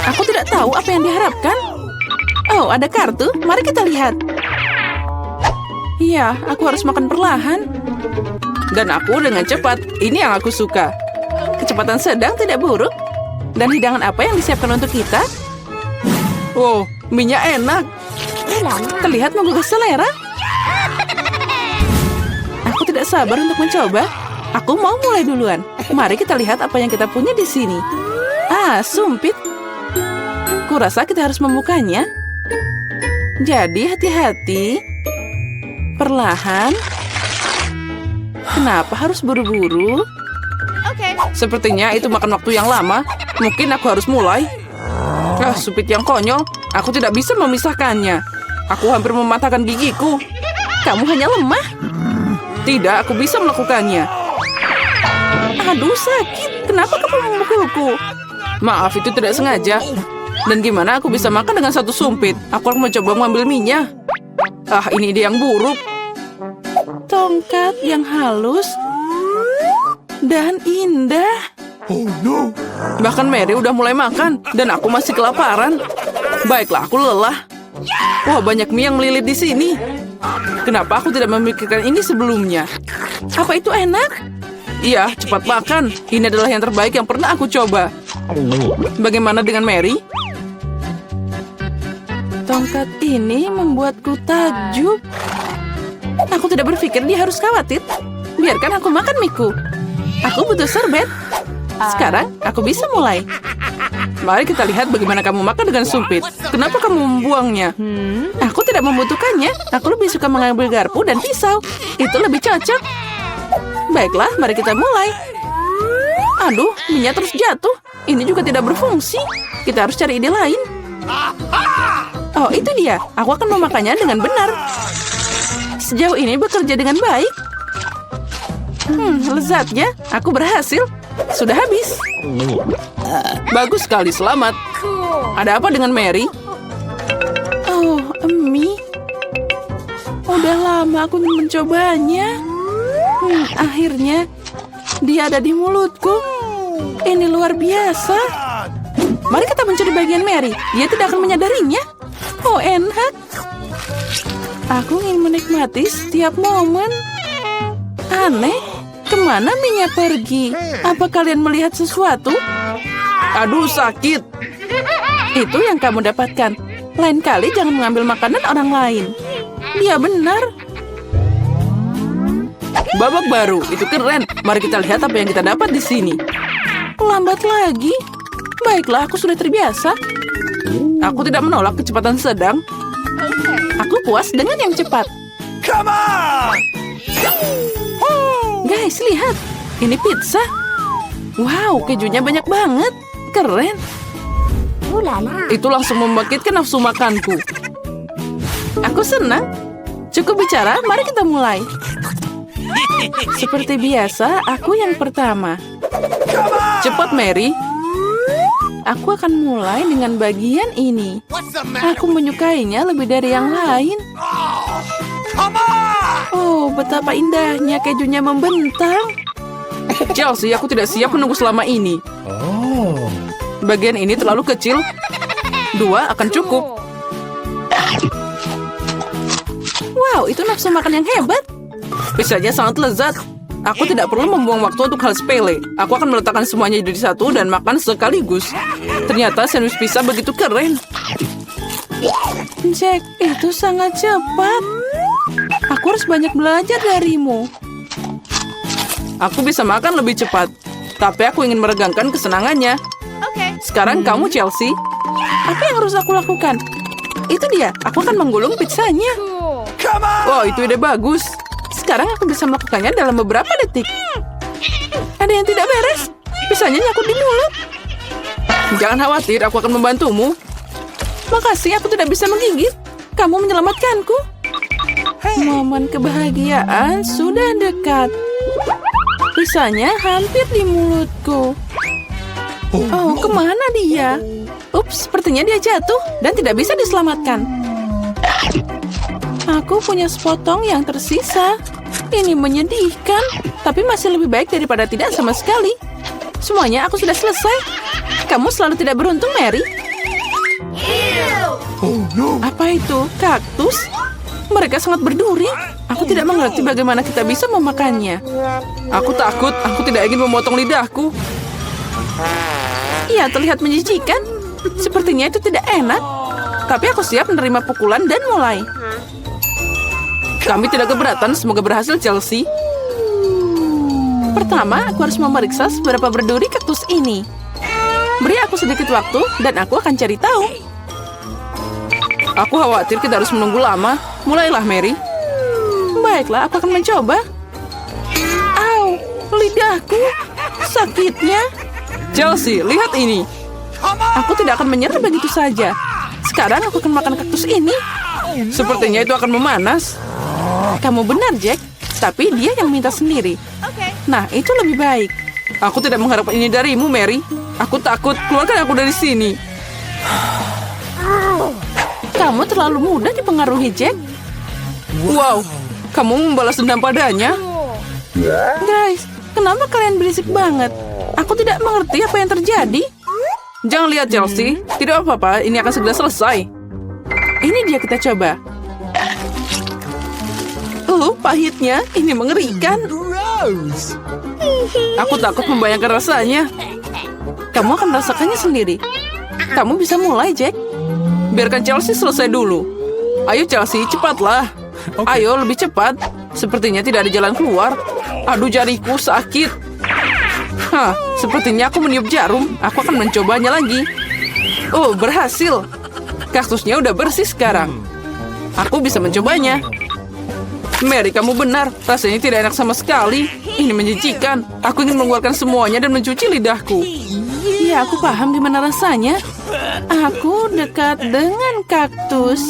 Aku tidak tahu apa yang diharapkan. Oh, ada kartu. Mari kita lihat. Iya, aku harus makan perlahan. Dan aku dengan cepat. Ini yang aku suka. Kecepatan sedang tidak buruk. Dan hidangan apa yang disiapkan untuk kita? Wow, minyak enak. Terlihat menggugah selera. Aku tidak sabar untuk mencoba. Aku mau mulai duluan. Mari kita lihat apa yang kita punya di sini. Ah, sumpit. Kurasa kita harus membukanya. Jadi hati-hati. Perlahan. Kenapa harus buru-buru? Sepertinya itu makan waktu yang lama. Mungkin aku harus mulai. Ah, sumpit yang konyol. Aku tidak bisa memisahkannya. Aku hampir mematahkan gigiku. Kamu hanya lemah. Tidak, aku bisa melakukannya. Aduh, sakit. Kenapa kamu memukulku? Maaf, itu tidak sengaja. Dan gimana aku bisa makan dengan satu sumpit? Aku akan mencoba mengambil minyak. Ah, ini ide yang buruk. Tongkat yang halus dan indah. Oh no. Bahkan Mary udah mulai makan, dan aku masih kelaparan. Baiklah, aku lelah. Wah, banyak mie yang melilit di sini. Kenapa aku tidak memikirkan ini sebelumnya? Apa itu enak? Iya, cepat makan. Ini adalah yang terbaik yang pernah aku coba. Bagaimana dengan Mary? Tongkat ini membuatku takjub. Aku tidak berpikir dia harus khawatir. Biarkan aku makan miku. Aku butuh serbet. Sekarang, aku bisa mulai. Mari kita lihat bagaimana kamu makan dengan sumpit. Kenapa kamu membuangnya? Aku tidak membutuhkannya. Aku lebih suka mengambil garpu dan pisau. Itu lebih cocok. Baiklah, mari kita mulai. Aduh, minyak terus jatuh. Ini juga tidak berfungsi. Kita harus cari ide lain. Oh, itu dia. Aku akan memakannya dengan benar. Sejauh ini bekerja dengan baik. Lezatnya. Aku berhasil. Sudah habis. Bagus sekali, selamat. Ada apa dengan Mary? Oh, mie. Udah lama aku ingin mencobanya. Akhirnya, dia ada di mulutku. Ini luar biasa. Mari kita mencuri bagian Mary. Dia tidak akan menyadarinya. Oh, enak. Aku ingin menikmati setiap momen. Aneh. Kemana minyak pergi? Apa kalian melihat sesuatu? Aduh, sakit. Itu yang kamu dapatkan. Lain kali jangan mengambil makanan orang lain. Dia benar. Babak baru, itu keren. Mari kita lihat apa yang kita dapat di sini. Lambat lagi. Baiklah, aku sudah terbiasa. Aku tidak menolak kecepatan sedang. Aku puas dengan yang cepat. Come on! Guys, lihat. Ini pizza. Wow, kejunya banyak banget. Keren. Itu langsung membangkitkan nafsu makanku. Aku senang. Cukup bicara, mari kita mulai. Seperti biasa, aku yang pertama. Cepat, Mary. Aku akan mulai dengan bagian ini. Aku menyukainya lebih dari yang lain. Oh, betapa indahnya kejunya membentang. Chelsea, aku tidak siap menunggu selama ini. Bagian ini terlalu kecil. 2 akan cukup. Wow, itu nafsu makan yang hebat. Pizzanya sangat lezat. Aku tidak perlu membuang waktu untuk hal sepele. Aku akan meletakkan semuanya jadi satu dan makan sekaligus. Ternyata sandwich pizza begitu keren. Jack, itu sangat cepat. Aku harus banyak belajar darimu. Aku bisa makan lebih cepat, tapi aku ingin meregangkan kesenangannya. Sekarang kamu, Chelsea. Apa yang harus aku lakukan? Itu dia, aku akan menggulung pizzanya. Wow, itu ide bagus. Sekarang aku bisa melakukannya dalam beberapa detik. Ada yang tidak beres. Pizzanya nyangkut di mulut. Jangan khawatir, aku akan membantumu. Makasih, aku tidak bisa menggigit. Kamu menyelamatkanku. Momen kebahagiaan sudah dekat. Pizzanya hampir di mulutku. Oh, kemana dia? Ups, sepertinya dia jatuh dan tidak bisa diselamatkan. Aku punya sepotong yang tersisa. Ini menyedihkan, tapi masih lebih baik daripada tidak sama sekali. Semuanya aku sudah selesai. Kamu selalu tidak beruntung, Mary. Oh no! Apa itu? Kaktus? Mereka sangat berduri. Aku tidak mengerti bagaimana kita bisa memakannya. Aku takut, aku tidak ingin memotong lidahku. Iya, terlihat menjijikan. Sepertinya itu tidak enak. Tapi aku siap menerima pukulan dan mulai. Kami tidak keberatan, semoga berhasil Chelsea. Pertama, aku harus memeriksa seberapa berduri kaktus ini. Beri aku sedikit waktu dan aku akan cari tahu. Aku khawatir kita harus menunggu lama. Mulailah, Mary. Baiklah, aku akan mencoba. Au, lidahku. Sakitnya. Chelsea, lihat ini. Aku tidak akan menyerah begitu saja. Sekarang aku akan makan kaktus ini. Sepertinya itu akan memanas. Kamu benar, Jack. Tapi dia yang minta sendiri. Nah, itu lebih baik. Aku tidak mengharapkan ini darimu, Mary. Aku takut. Keluarkan aku dari sini. Kamu terlalu mudah dipengaruhi, Jack. Wow, kamu membalas dendam padanya. Guys, kenapa kalian berisik banget? Aku tidak mengerti apa yang terjadi. Jangan lihat, Chelsea. Tidak apa-apa, ini akan segera selesai. Ini dia, kita coba. Pahitnya. Ini mengerikan. Gross! Aku takut membayangkan rasanya. Kamu akan merasakannya sendiri. Kamu bisa mulai, Jack. Biarkan Chelsea selesai dulu. Ayo, Chelsea, cepatlah. Ayo, lebih cepat. Sepertinya tidak ada jalan keluar. Aduh, jariku sakit. Hah, sepertinya aku meniup jarum. Aku akan mencobanya lagi. Oh, berhasil. Kaktusnya udah bersih sekarang. Aku bisa mencobanya. Mary, kamu benar. Rasanya tidak enak sama sekali. Ini menjijikan. Aku ingin mengeluarkan semuanya dan mencuci lidahku. Ya, aku paham gimana rasanya. Aku dekat dengan kaktus.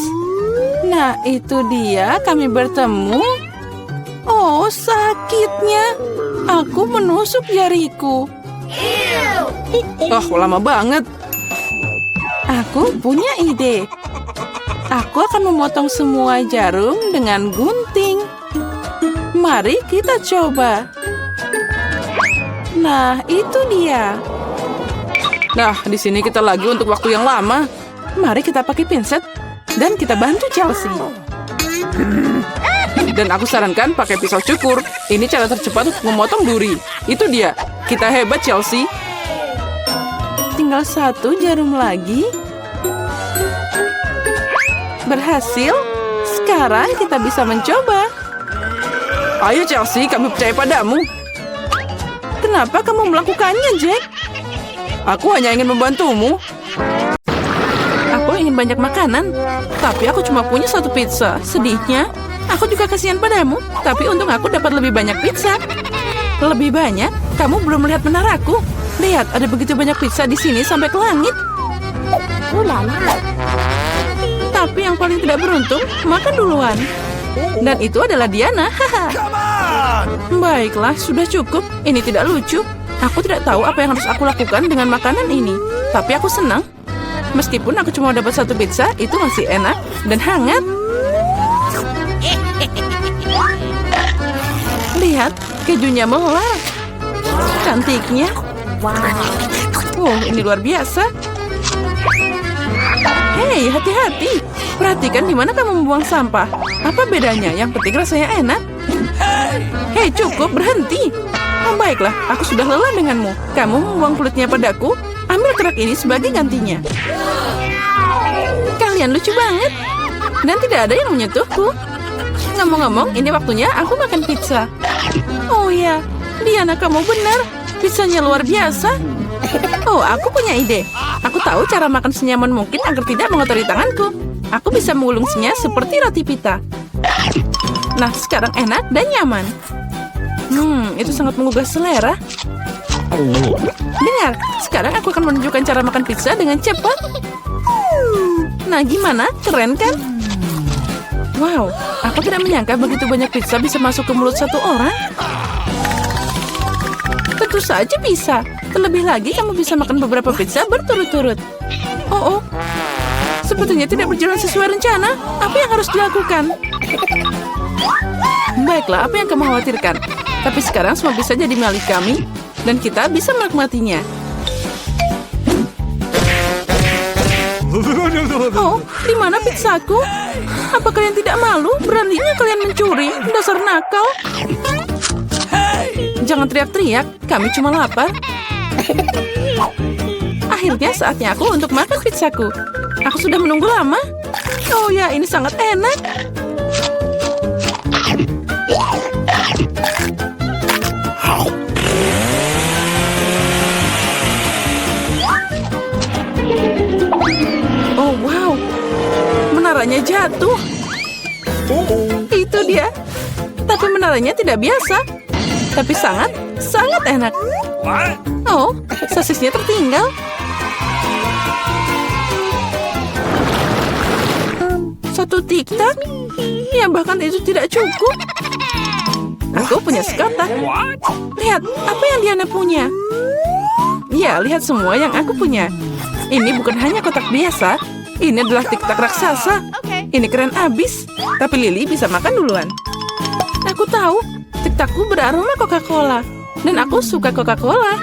Nah, itu dia. Kami bertemu. Oh, sakitnya. Aku menusuk jariku. Oh, lama banget. Aku punya ide. Aku akan memotong semua jarum dengan gunting. Mari kita coba. Nah, itu dia. Nah, di sini kita lagi untuk waktu yang lama. Mari kita pakai pinset dan kita bantu Chelsea. Dan aku sarankan pakai pisau cukur. Ini cara tercepat untuk memotong duri. Itu dia. Kita hebat, Chelsea. Tinggal satu jarum lagi. Berhasil. Sekarang kita bisa mencoba. Ayo, Chelsea, kami percaya padamu. Kenapa kamu melakukannya, Jack? Aku hanya ingin membantumu. Aku ingin banyak makanan, tapi aku cuma punya satu pizza. Sedihnya, aku juga kasihan padamu, tapi untung aku dapat lebih banyak pizza. Lebih banyak? Kamu belum melihat menaraku. Lihat, ada begitu banyak pizza di sini sampai ke langit. Tapi yang paling tidak beruntung, makan duluan. Dan itu adalah Diana. Come on! Baiklah, sudah cukup. Ini tidak lucu. Aku tidak tahu apa yang harus aku lakukan dengan makanan ini. Tapi aku senang. Meskipun aku cuma dapat satu pizza, itu masih enak dan hangat. Lihat, kejunya melar. Cantiknya. Wow, ini luar biasa. Hei, hati-hati. Perhatikan di mana kamu membuang sampah. Apa bedanya? Yang penting rasanya enak. Hei, cukup, berhenti. Oh, baiklah, aku sudah lelah denganmu. Kamu membuang kulitnya padaku. Ambil kerak ini sebagai gantinya. Kalian lucu banget. Dan tidak ada yang menyentuhku. Ngomong-ngomong, ini waktunya aku makan pizza. Oh ya, Diana, kamu benar. Pizzanya luar biasa. Oh, aku punya ide. Aku tahu cara makan senyaman mungkin agar tidak mengotori tanganku. Aku bisa mengulungsinya seperti roti pita. Nah, sekarang enak dan nyaman. Itu sangat menggugah selera. Dengar, sekarang aku akan menunjukkan cara makan pizza dengan cepat. Nah, gimana? Keren kan? Wow, aku tidak menyangka begitu banyak pizza bisa masuk ke mulut satu orang. Tentu saja bisa. Terlebih lagi, kamu bisa makan beberapa pizza berturut-turut. Oh, sepertinya tidak berjalan sesuai rencana. Apa yang harus dilakukan? Baiklah, apa yang kamu khawatirkan? Tapi sekarang semua bisa jadi milik kami, dan kita bisa menikmatinya. Oh, di mana pizzaku? Apa kalian tidak malu? Beraninya kalian mencuri? Dasar nakal. Jangan teriak-teriak, kami cuma lapar. Akhirnya saatnya aku untuk makan pizzaku. Aku sudah menunggu lama. Oh ya, ini sangat enak. Oh wow, menaranya jatuh. Itu dia. Tapi menaranya tidak biasa. Tapi sangat enak. What? Oh, sosisnya tertinggal. Satu tiktak? Ya bahkan itu tidak cukup. Aku punya sekotak. What? Lihat, apa yang Diana punya? Ya, lihat semua yang aku punya. Ini bukan hanya kotak biasa. Ini adalah tiktak raksasa. Ini keren abis. Tapi Lily bisa makan duluan. Aku tahu, tiktakku beraroma Coca-Cola. Dan aku suka Coca-Cola.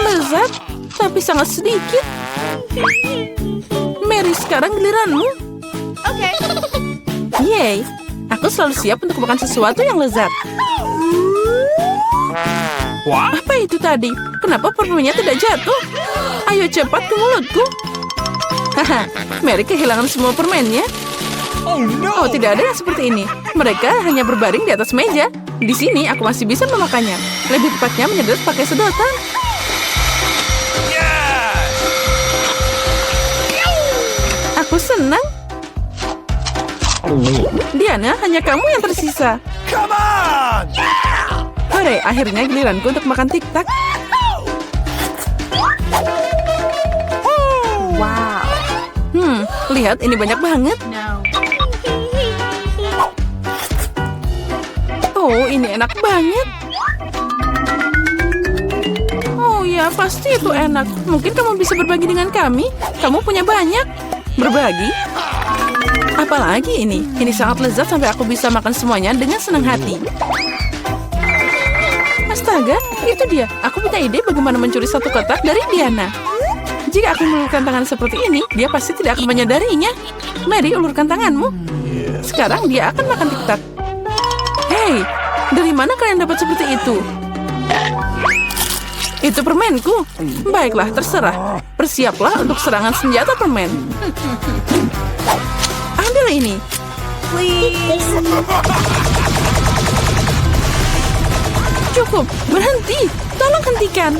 Lezat, tapi sangat sedikit. Mary, sekarang giliranmu. Yeay, aku selalu siap untuk makan sesuatu yang lezat. What? Apa itu tadi? Kenapa permennya tidak jatuh? Ayo cepat ke mulutku. Haha, Mary kehilangan semua permennya. Oh no! Oh, tidak ada yang seperti ini. Mereka hanya berbaring di atas meja. Di sini aku masih bisa memakannya. Lebih tepatnya menyedot pakai sedotan. Yes! Aku senang. Diana, hanya kamu yang tersisa. Come on! Hore, akhirnya giliranku untuk makan tiktak. Wow. Lihat, ini banyak banget. Oh, ini enak banget. Oh ya, pasti itu enak. Mungkin kamu bisa berbagi dengan kami. Kamu punya banyak. Berbagi? Apalagi ini? Ini sangat lezat sampai aku bisa makan semuanya dengan senang hati. Astaga, itu dia. Aku punya ide bagaimana mencuri satu kotak dari Diana. Jika aku mengulurkan tangan seperti ini, dia pasti tidak akan menyadarinya. Mary, ulurkan tanganmu. Sekarang dia akan makan tiktak. Hei, dari mana kalian dapat seperti itu? Itu permenku. Baiklah, terserah. Bersiaplah untuk serangan senjata permen. Ambil ini. Cukup, berhenti. Tolong hentikan.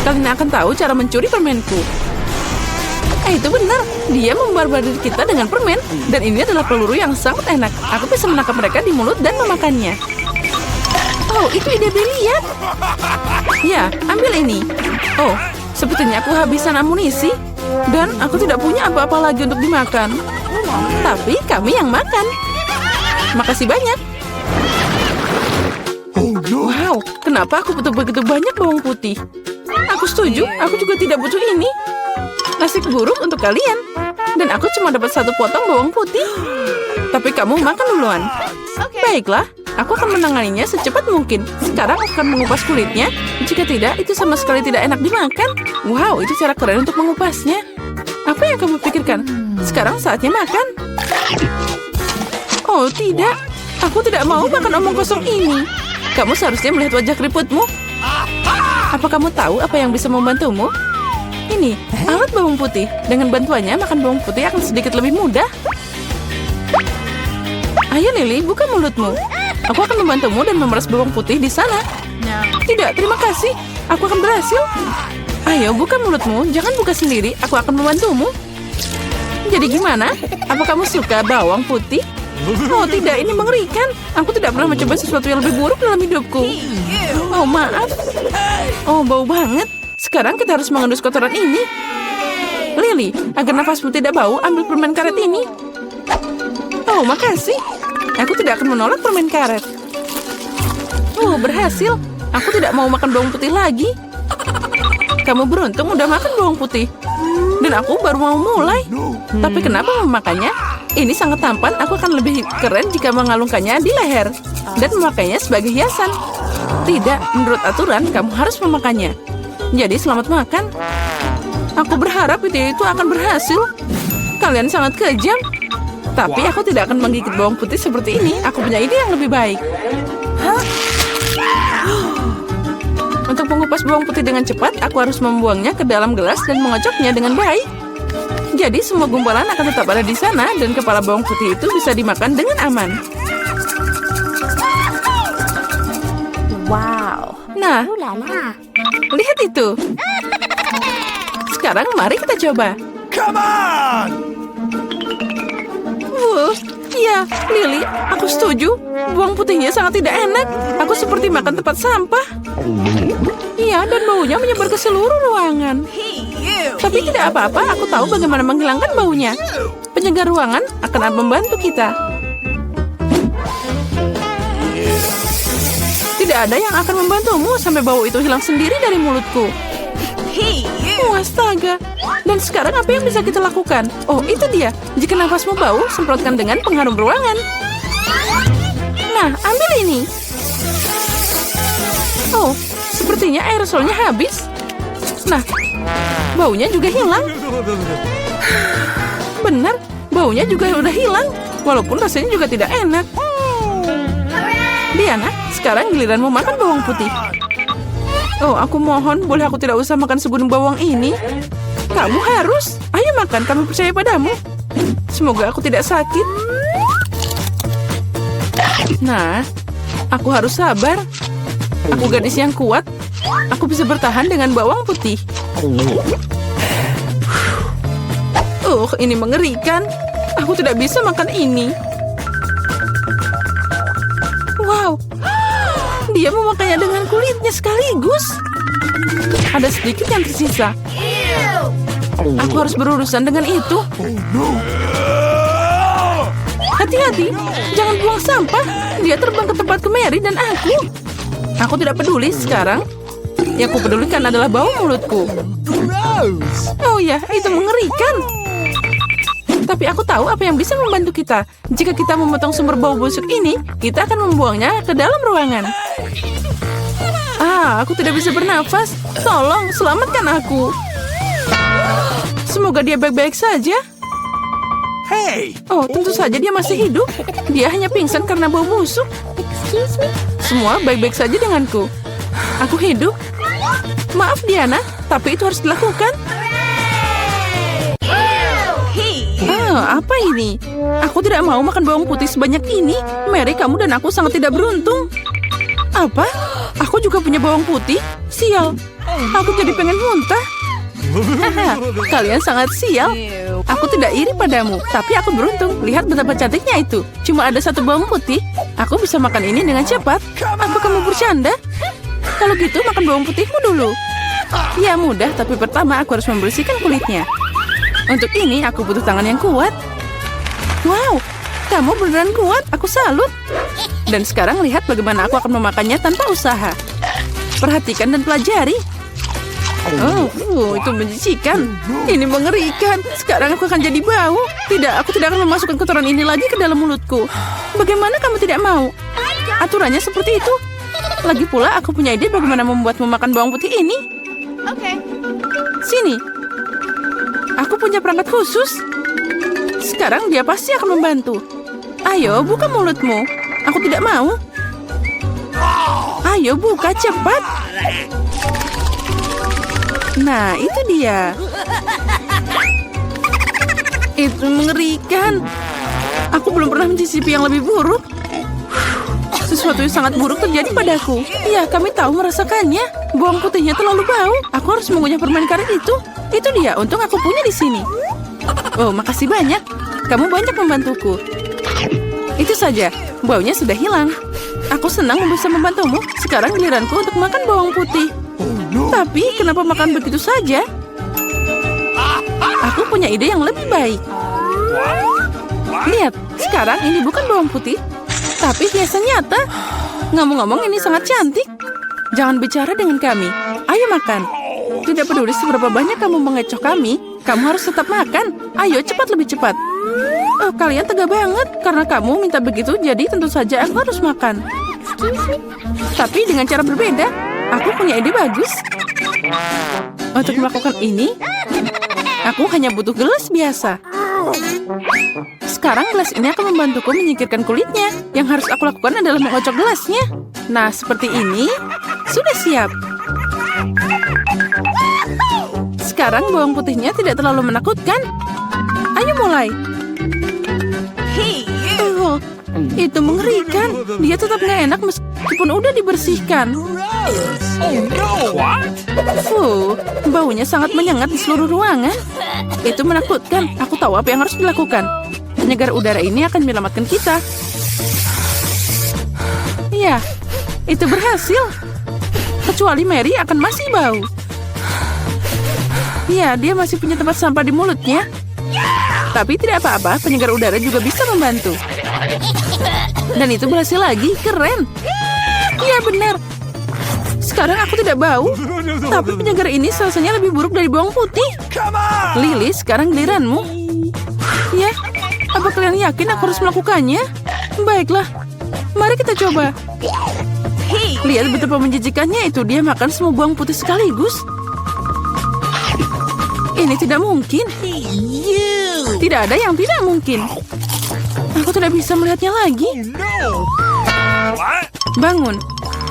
Kalian akan tahu cara mencuri permenku. Itu benar. Dia membarbadir kita dengan permen. Dan ini adalah peluru yang sangat enak. Aku bisa menangkap mereka di mulut dan memakannya. Oh, itu ide brilian. Ya, ambil ini. Oh, sepertinya aku habisan amunisi. Dan aku tidak punya apa-apa lagi untuk dimakan. Tapi kami yang makan. Makasih banyak. Oh no! Wow, kenapa aku butuh begitu banyak bawang putih? Aku setuju, aku juga tidak butuh ini. Nasib buruk untuk kalian. Dan aku cuma dapat satu potong bawang putih. Tapi kamu makan duluan. Baiklah, aku akan menanganinya secepat mungkin. Sekarang aku akan mengupas kulitnya. Jika tidak, itu sama sekali tidak enak dimakan. Wow, itu cara keren untuk mengupasnya. Apa yang kamu pikirkan? Sekarang saatnya makan. Oh tidak, aku tidak mau makan omong kosong ini. Kamu seharusnya melihat wajah keriputmu. Apa kamu tahu apa yang bisa membantumu? Ini, alat bawang putih. Dengan bantuannya, makan bawang putih akan sedikit lebih mudah. Ayo Lily, buka mulutmu. Aku akan membantumu dan memeras bawang putih di sana. Tidak, terima kasih. Aku akan berhasil. Ayo, buka mulutmu. Jangan buka sendiri. Aku akan membantumu. Jadi gimana? Apa kamu suka bawang putih? Oh tidak, ini mengerikan. Aku tidak pernah mencoba sesuatu yang lebih buruk dalam hidupku. Oh maaf. Oh bau banget. Sekarang kita harus mengendus kotoran ini. Lily, agar nafasmu tidak bau, ambil permen karet ini. Oh makasih. Aku tidak akan menolak permen karet. Oh berhasil. Aku tidak mau makan bawang putih lagi. Kamu beruntung udah makan bawang putih. Dan aku baru mau mulai. Tapi kenapa memakannya? Ini sangat tampan, aku akan lebih keren jika mengalungkannya di leher. Dan memakainya sebagai hiasan. Tidak, menurut aturan kamu harus memakannya. Jadi selamat makan. Aku berharap ide itu akan berhasil. Kalian sangat kejam. Tapi aku tidak akan menggigit bawang putih seperti ini. Aku punya ide yang lebih baik. Untuk mengupas bawang putih dengan cepat, aku harus membuangnya ke dalam gelas dan mengocoknya dengan baik. Jadi semua gumpalan akan tetap ada di sana dan kepala bawang putih itu bisa dimakan dengan aman. Wow. Nah, lihat itu. Sekarang mari kita coba. Come on! Ya, Lily, aku setuju. Bawang putihnya sangat tidak enak. Aku seperti makan tempat sampah. Iya, dan baunya menyebar ke seluruh ruangan. Tapi tidak apa-apa, aku tahu bagaimana menghilangkan baunya. Penyegar ruangan akan membantu kita. Tidak ada yang akan membantumu sampai bau itu hilang sendiri dari mulutku. Astaga. Dan sekarang apa yang bisa kita lakukan? Oh, itu dia. Jika nafasmu bau, semprotkan dengan pengharum ruangan. Nah, ambil ini. Oh, sepertinya aerosolnya habis. Nah, baunya juga hilang. Benar, baunya juga udah hilang. Walaupun rasanya juga tidak enak. Diana, sekarang giliranmu makan bawang putih. Oh, aku mohon, boleh aku tidak usah makan segunung bawang ini? Kamu harus. Ayo makan, kami percaya padamu. Semoga aku tidak sakit. Nah, aku harus sabar. Aku gadis yang kuat. Aku bisa bertahan dengan bawang putih. Ini mengerikan. Aku tidak bisa makan ini. Wow, dia memakannya dengan kulitnya sekaligus. Ada sedikit yang tersisa. Aku harus berurusan dengan itu. Hati-hati, jangan buang sampah. Dia terbang ke tempat Mary dan aku. Aku tidak peduli sekarang. Yang kupedulikan adalah bau mulutku. Oh ya, itu mengerikan. Tapi aku tahu apa yang bisa membantu kita. Jika kita memotong sumber bau busuk ini, kita akan membuangnya ke dalam ruangan. Aku tidak bisa bernafas. Tolong, selamatkan aku. Semoga dia baik-baik saja. Hey! Oh, tentu saja dia masih hidup. Dia hanya pingsan karena bau busuk. Excuse me? Semua baik-baik saja denganku. Aku hidup. Maaf, Diana, tapi itu harus dilakukan. Apa ini? Aku tidak mau makan bawang putih sebanyak ini. Mary, kamu dan aku sangat tidak beruntung. Apa? Aku juga punya bawang putih? Sial. Aku jadi pengen muntah. Kalian sangat sial. Aku tidak iri padamu, tapi aku beruntung. Lihat betapa cantiknya itu. Cuma ada satu bawang putih. Aku bisa makan ini dengan cepat. Apa kamu bercanda? Kalau gitu, makan bawang putihmu dulu. Ya, mudah, tapi pertama aku harus membersihkan kulitnya. Untuk ini, aku butuh tangan yang kuat. Wow, kamu beneran kuat. Aku salut. Dan sekarang lihat bagaimana aku akan memakannya tanpa usaha. Perhatikan dan pelajari. Itu menjijikan. Ini mengerikan. Sekarang aku akan jadi bau. Tidak, aku tidak akan memasukkan kotoran ini lagi ke dalam mulutku. Bagaimana kamu tidak mau? Aturannya seperti itu. Lagi pula, aku punya ide bagaimana membuatmu makan bawang putih ini. Sini. Aku punya perangkat khusus. Sekarang dia pasti akan membantu. Ayo, buka mulutmu. Aku tidak mau. Ayo, buka cepat. Nah, itu dia. Itu mengerikan. Aku belum pernah mencicipi yang lebih buruk. Sesuatu yang sangat buruk terjadi padaku. Iya, kami tahu merasakannya. Bawang putihnya terlalu bau. Aku harus mengunyah permen karet itu. Itu dia, untung aku punya di sini. Oh, makasih banyak. Kamu banyak membantuku. Itu saja, baunya sudah hilang. Aku senang bisa membantumu. Sekarang giliranku untuk makan bawang putih. Tapi, kenapa makan begitu saja? Aku punya ide yang lebih baik. Lihat, sekarang ini bukan bawang putih, tapi hiasan nyata. Ngomong-ngomong, ini sangat cantik. Jangan bicara dengan kami. Ayo makan. Tidak peduli seberapa banyak kamu mengecoh kami, kamu harus tetap makan. Ayo, cepat, lebih cepat. Oh, kalian tegak banget. Karena kamu minta begitu, jadi tentu saja aku harus makan. Tapi dengan cara berbeda. Aku punya ide bagus. Untuk melakukan ini, aku hanya butuh gelas biasa. Sekarang gelas ini akan membantuku menyingkirkan kulitnya. Yang harus aku lakukan adalah mengocok gelasnya. Nah, seperti ini. Sudah siap. Sekarang bawang putihnya tidak terlalu menakutkan. Ayo mulai. Oh, itu mengerikan. Dia tetap nggak enak meskipun udah dibersihkan. Baunya sangat menyengat di seluruh ruangan. Itu menakutkan. Aku tahu apa yang harus dilakukan. Penyegar udara ini akan menyelamatkan kita. Ya, itu berhasil. Kecuali Mary akan masih bau. Ya, dia masih punya tempat sampah di mulutnya. Tapi tidak apa-apa, penyegar udara juga bisa membantu. Dan itu berhasil lagi, keren. Iya benar. Sekarang aku tidak bau. Tapi penyegar ini rasanya lebih buruk dari bawang putih. Lily, sekarang giliranmu. Ya, apa kalian yakin aku harus melakukannya? Baiklah, mari kita coba. Lihat betapa menjijikannya itu. Dia makan semua bawang putih sekaligus. Ini tidak mungkin. Tidak ada yang tidak mungkin. Aku tidak bisa melihatnya lagi. Bangun.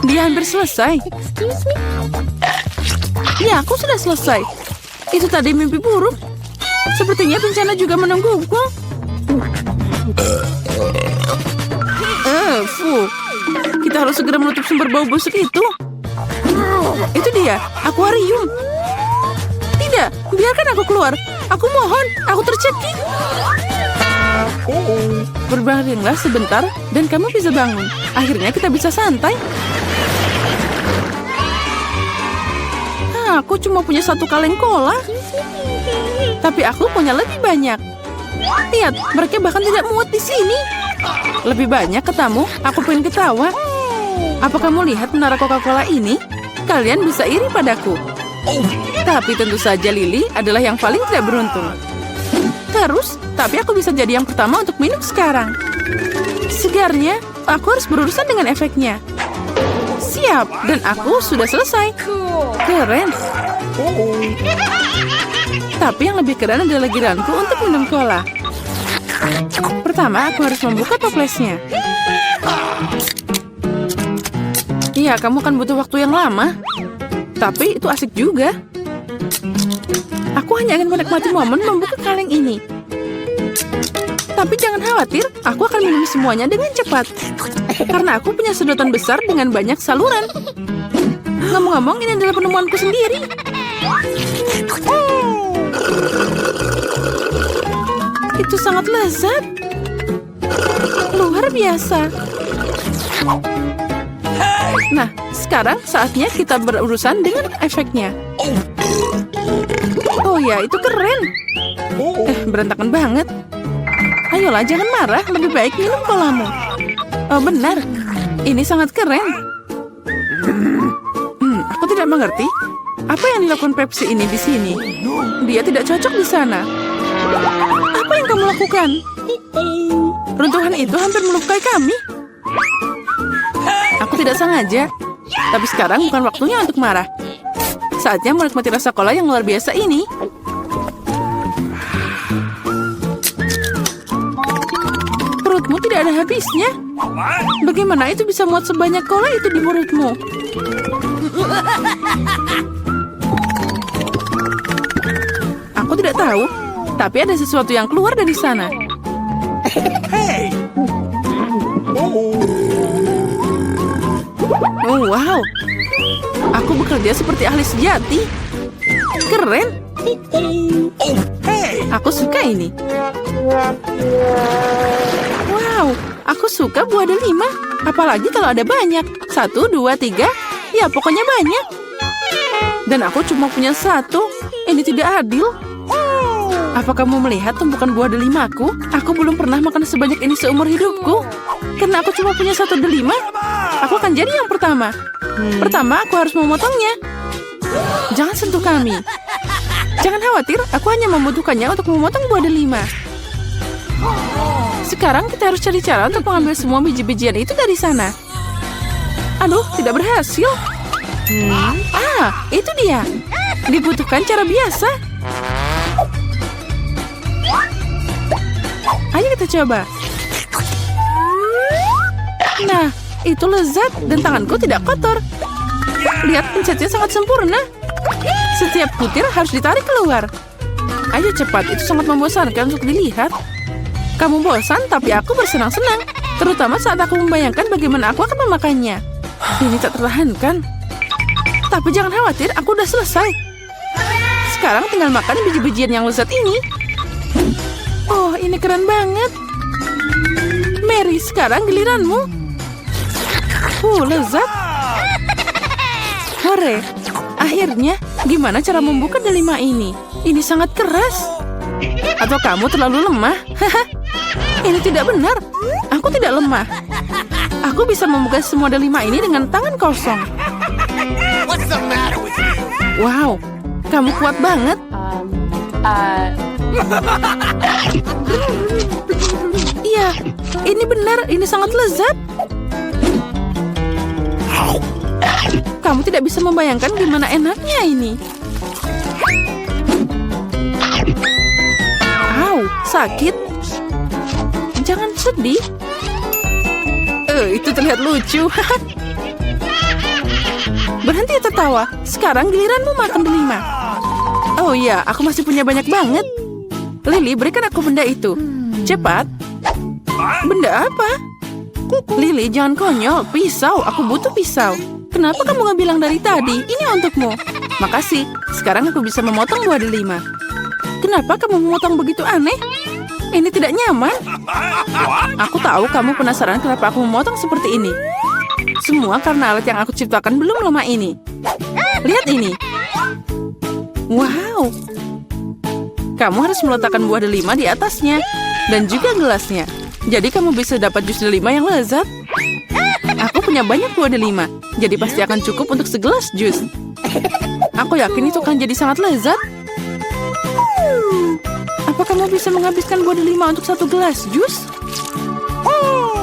Dia hampir selesai. Ya, aku sudah selesai. Itu tadi mimpi buruk. Sepertinya bencana juga menungguku. Kita harus segera menutup sumber bau busuk itu. Itu dia, akuarium. Tidak, biarkan aku keluar. Aku mohon, aku tercekik. Berbaringlah sebentar dan kamu bisa bangun. Akhirnya kita bisa santai. Aku cuma punya satu kaleng cola. Tapi aku punya lebih banyak. Lihat, mereka bahkan tidak muat di sini. Lebih banyak ketamu, aku pengen ketawa. Apa kamu lihat menara Coca-Cola ini? Kalian bisa iri padaku. Tapi tentu saja Lily adalah yang paling tidak beruntung. Terus, tapi aku bisa jadi yang pertama untuk minum sekarang. Segarnya, aku harus berurusan dengan efeknya. Siap, dan aku sudah selesai. Keren. Tapi yang lebih keren adalah giliranku untuk minum cola. Pertama, aku harus membuka toplesnya. Iya, kamu kan butuh waktu yang lama. Tapi itu asik juga. Aku hanya ingin menikmati momen membuka kaleng ini. Tapi jangan khawatir, aku akan minum semuanya dengan cepat. Karena aku punya sedotan besar dengan banyak saluran. Ngomong-ngomong, ini adalah penemuanku sendiri. Itu sangat lezat. Luar biasa. Nah, sekarang saatnya kita berurusan dengan efeknya. Oh ya, itu keren. Berantakan banget. Ayolah, jangan marah. Lebih baik minum colamu. Oh, benar. Ini sangat keren. Aku tidak mengerti. Apa yang dilakukan Pepsi ini di sini? Dia tidak cocok di sana. Apa yang kamu lakukan? Runtuhan itu hampir melukai kami. Aku tidak sengaja. Tapi sekarang bukan waktunya untuk marah. Saatnya menikmati rasa cola yang luar biasa ini. Perutmu tidak ada habisnya. Bagaimana itu bisa muat sebanyak cola itu di perutmu? Aku tidak tahu. Tapi ada sesuatu yang keluar dari sana. Oh, wow. Aku bekerja seperti ahli sejati. Keren. Aku suka ini. Wow, aku suka buah delima. Apalagi kalau ada banyak. 1, 2, 3. Ya, pokoknya banyak. Dan aku cuma punya 1. Ini tidak adil. Apa kamu melihat tumpukan buah delimaku? Aku belum pernah makan sebanyak ini seumur hidupku. Karena aku cuma punya 1 delima, aku akan jadi yang pertama. Pertama, aku harus memotongnya. Jangan sentuh kami. Jangan khawatir, aku hanya membutuhkannya untuk memotong buah delima. Sekarang kita harus cari cara untuk mengambil semua biji-bijian itu dari sana. Aduh, tidak berhasil. Itu dia. Dibutuhkan cara biasa. Ayo kita coba. Nah, itu lezat dan tanganku tidak kotor. Lihat, pencetnya sangat sempurna. Setiap butir harus ditarik keluar. Ayo cepat, itu sangat membosankan untuk dilihat. Kamu bosan, tapi aku bersenang-senang. Terutama saat aku membayangkan bagaimana aku akan memakannya. Ini tak tertahankan. Tapi jangan khawatir, aku udah selesai. Sekarang tinggal makan biji-bijian yang lezat ini. Oh, ini keren banget. Mary, sekarang giliranmu. Lezat. Hore. Akhirnya, gimana cara membuka delima ini? Ini sangat keras. Atau kamu terlalu lemah? Ini tidak benar. Aku tidak lemah. Aku bisa membuka semua delima ini dengan tangan kosong. What's the matter with you? Wow, kamu kuat banget. Iya, ini benar. Ini sangat lezat. Kamu tidak bisa membayangkan gimana enaknya ini. Au, sakit. Jangan sedih. Itu terlihat lucu. Berhenti tertawa. Sekarang giliranmu makan delima. Oh iya, aku masih punya banyak banget. Lily, berikan aku benda itu. Cepat. Benda apa? Lily, jangan konyol. Pisau, aku butuh pisau. Kenapa kamu nggak bilang dari tadi? Ini untukmu. Makasih. Sekarang aku bisa memotong buah delima. Kenapa kamu memotong begitu aneh? Ini tidak nyaman. Aku tahu kamu penasaran kenapa aku memotong seperti ini. Semua karena alat yang aku ciptakan belum lama ini. Lihat ini. Wow. Kamu harus meletakkan buah delima di atasnya. Dan juga gelasnya. Jadi kamu bisa dapat jus delima yang lezat. Aku punya banyak buah delima. Jadi pasti akan cukup untuk segelas jus. Aku yakin itu akan jadi sangat lezat. Apa kamu bisa menghabiskan buah delima untuk satu gelas jus?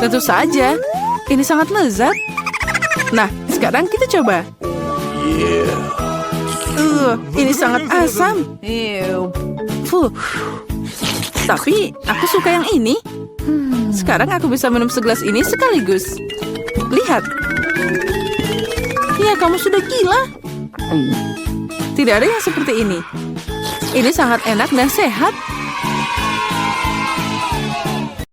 Tentu saja. Ini sangat lezat. Nah, sekarang kita coba. Ini sangat asam. Tapi aku suka yang ini. Sekarang aku bisa minum segelas ini sekaligus. Lihat. Ya, kamu sudah gila. Tidak ada yang seperti ini. Ini sangat enak dan sehat.